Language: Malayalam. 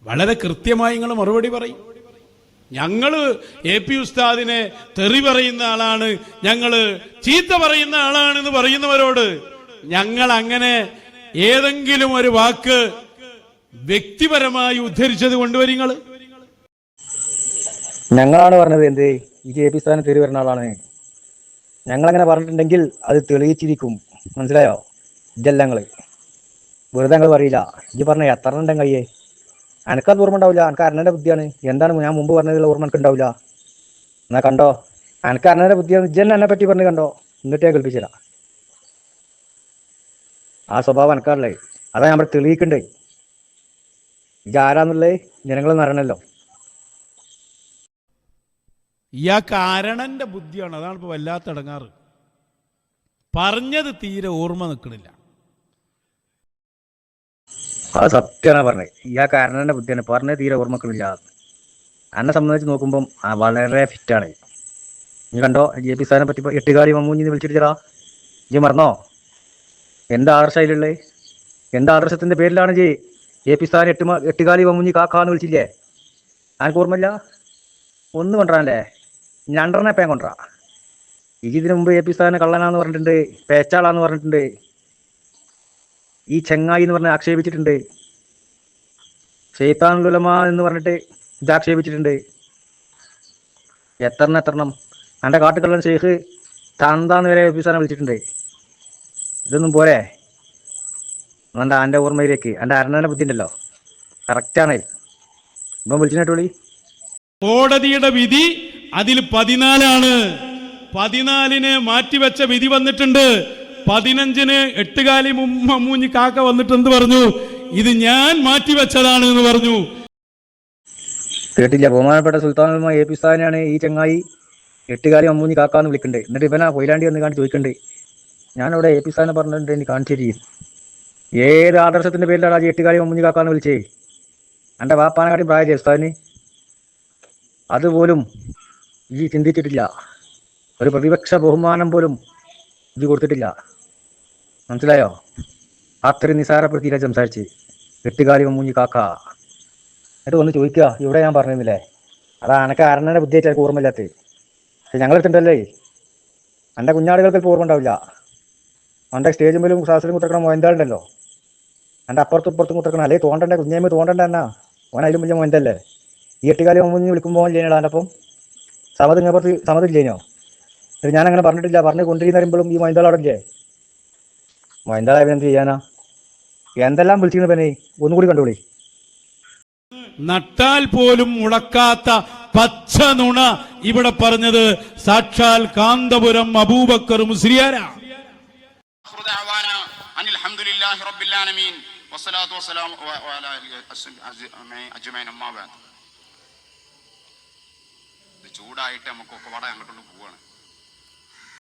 വളരെ കൃത്യമായി നിങ്ങൾ മറുപടി പറയും. ഞങ്ങൾ എ പി ഉസ്താദിനെ തെറി പറയുന്ന ആളാണ്, ഞങ്ങൾ ചീത്ത പറയുന്ന ആളാണെന്ന് പറയുന്നവരോട് ഞങ്ങൾ അങ്ങനെ ഏതെങ്കിലും ഒരു വാക്ക് വ്യക്തിപരമായി ഉദ്ധരിച്ചത് കൊണ്ടുവരിങ്ങൾ. ഞങ്ങളാണ് പറഞ്ഞത് എന്ത് ഈ എ പി ഉസ്താദിനെ തെറി വരുന്ന ആളാണ്. ഞങ്ങളങ്ങനെ പറഞ്ഞിട്ടുണ്ടെങ്കിൽ അത് തെളിയിച്ചിരിക്കും. മനസ്സിലായോ? ഇതല്ല ഞങ്ങള് വെറുതെ ഞങ്ങൾ പറയില്ല. ഇത് പറഞ്ഞ എത്ര ഉണ്ടെങ്കിൽ കയ്യേ എനിക്കത് ഓർമ്മ ഉണ്ടാവില്ല. എനിക്ക് അരണന്റെ ബുദ്ധിയാണ്. എന്താണ് ഞാൻ മുമ്പ് പറഞ്ഞതിൽ ഓർമ്മ എനിക്ക് ഉണ്ടാവില്ല. എന്നാ കണ്ടോ, എനിക്ക് അരണന്റെ ബുദ്ധിയാണ്. ഇജ്ജന്നെ എന്നെ പറ്റി പറഞ്ഞ് കണ്ടോ, എന്നിട്ട് ഞാൻ കേൾപ്പിച്ചില്ല. ആ സ്വഭാവം എനിക്കാണല്ലേ, അതാ ഞാൻ ഇവിടെ തെളിയിക്കണ്ടേ. ഇത് ആരാന്നുള്ളത് ജനങ്ങളൊന്നും അറിയണല്ലോ. ഇയാൾക്ക് അരണന്റെ ബുദ്ധിയാണ്, അതാണ് ഇപ്പൊ വല്ലാത്ത ഇടങ്ങാറ്. പറഞ്ഞത് തീരെ ഓർമ്മ നിൽക്കണില്ല. അത് സത്യമാണ് പറഞ്ഞത്. ഇയാൾക്ക് അരണന്റെ ബുദ്ധിയാണ്, പറഞ്ഞത് തീരെ ഓർമ്മക്കില്ല. എന്നെ സംബന്ധിച്ച് നോക്കുമ്പം വളരെ ഫിറ്റാണ്. നീ കണ്ടോ ജെ പി സാറിനെ പറ്റി എട്ടുകാലി മമ്മൂഞ്ഞിന്ന് വിളിച്ചിട്ടാ ജി മറന്നോ? എന്ത് ആദർശയിലുള്ളത്? എന്ത് ആദർശത്തിന്റെ പേരിലാണ് ജി എ പി സാറിന് എട്ടുകാലി മമ്മൂഞ്ഞി കാക്കാന്ന് വിളിച്ചില്ലേ? ആർക്ക് ഓർമ്മയില്ല? ഒന്ന് കൊണ്ടുവരാനല്ലേ, രണ്ടെണ്ണ പേൻ കൊണ്ടുവരാ. ഇതിനു മുമ്പ് എ പി സാറിനെ കള്ളനാന്ന് പറഞ്ഞിട്ടുണ്ട്, പേച്ചാളാന്ന് പറഞ്ഞിട്ടുണ്ട്, ഈ ചെങ്ങായി എന്ന് പറഞ്ഞ് ആക്ഷേപിച്ചിട്ടുണ്ട്, ഷെയ്ത്താനുൽ ഉലമ എന്ന് പറഞ്ഞിട്ട് ഇത് ആക്ഷേപിച്ചിട്ടുണ്ട്. എത്രണ്ണം എൻ്റെ കാട്ടുകള്ളൻ ഷെയ്ഖ് തന്താന്ന് വരെ എ പി സാറിനെ വിളിച്ചിട്ടുണ്ട്. ഇതൊന്നും പോരെ? അതുകൊണ്ട് എൻ്റെ ഓർമ്മയിലേക്ക് എൻ്റെ അരണന്റെ ബുദ്ധി ഉണ്ടല്ലോ, കറക്റ്റാണ്. ഇപ്പം വിളിച്ചിട്ടോളി. കോടതിയുടെ വിധി അതിൽ 14 14 മാറ്റിവെച്ച വിധി വന്നിട്ടുണ്ട്. 15 എട്ടുകാലി മമ്മൂഞ്ഞി കാക്ക വന്നിട്ട് എന്ത് പറഞ്ഞു? ഇത് ഞാൻ മാറ്റിവെച്ചതാണ് എന്ന് പറഞ്ഞു. കേട്ടില്ല? ബഹുമാനപ്പെട്ട സുൽത്താൻ എ പി ഉസ്താദിനെയാണ് ഈ ചങ്ങായി എട്ടുകാലി മമ്മൂഞ്ഞി കാക്കാന്ന് വിളിക്കണ്ടേ. എന്നിട്ട് ഇവനാ കൊയിലാണ്ടി വന്ന് കാണിച്ച് ചോദിക്കണ്ടേ, ഞാനവിടെ എ പി ഉസ്താദിനെ പറഞ്ഞിട്ടുണ്ട്, എനിക്ക് കാണിച്ചിരിക്കും. ഏത് ആദർശത്തിന്റെ പേരിലാണ് ആ എട്ടുകാലി മമ്മൂഞ്ഞി കാക്കാന്ന് വിളിച്ചേ? എൻ്റെ വാപ്പാനെക്കാട്ടി പ്രായം ഉസ്താദിന്. അതുപോലും ഈ ചിന്തിച്ചിട്ടില്ല. ഒരു പ്രതിപക്ഷ ബഹുമാനം പോലും ഇത് കൊടുത്തിട്ടില്ല. മനസ്സിലായോ? അത്രയും നിസാരപ്പെടുത്തിയില്ല സംസാരിച്ച്. എട്ടുകാലി മമ്മൂഞ്ഞി കാക്ക എന്നിട്ട് ഒന്ന് ചോദിക്കുക ഇവിടെ ഞാൻ പറഞ്ഞിരുന്നില്ലേ? അതാ എനക്ക് അരണന്റെ ബുദ്ധി വെച്ചാൽ ഓർമ്മയില്ലാത്ത. പക്ഷെ ഞങ്ങളെടുത്തിട്ടല്ലേ എൻ്റെ കുഞ്ഞാടുകൾക്ക് ഇപ്പോൾ ഓർമ്മ ഉണ്ടാവില്ല. എൻ്റെ സ്റ്റേജ് മേലും ക്ലാസ്സിലും കുത്തിറക്കണം മൊയന്താളുണ്ടല്ലോ, എൻ്റെ അപ്പുറത്തും ഇപ്പുറത്തും കുത്തിറക്കണം. അല്ലെങ്കിൽ തോണ്ടണ്ടേ കുഞ്ഞേമ്മ തോണ്ടണ്ട എന്നാ ഓൻ അതിലും വലിയ മൊയന്തല്ലേ. ഈ എട്ടുകാലി മമ്മൂഞ്ഞി വിളിക്കുമ്പോൾ ഇല്ലേനോ എൻ്റെ അപ്പം സമതിങ്ങപ്പുറത്ത് സമതില്ലേനോ? ഞാൻ അങ്ങനെ പറഞ്ഞിട്ടില്ല. പറഞ്ഞ് കൊണ്ടിരിക്കുന്ന വരുമ്പോഴും ഈ മൊയന്താൾ അവിടെ ഇല്ലേ? മൊയന്താളായ എന്ത് ചെയ്യാനാ? എന്തെല്ലാം വിളിച്ചിരുന്ന പനെ ഒന്നുകൂടി കണ്ടോളി. നട്ടാൽ പോലും മുളക്കാത്ത പച്ച നുണ ഇവിടെ പറഞ്ഞത് സാക്ഷാൽ കാന്തപുരം അബൂബക്കർ മുസ്ലിയാരാ. ചൂടായിട്ട് നമുക്കൊക്കെ വട അങ്ങോട്ടുള്ള പോവാണ്.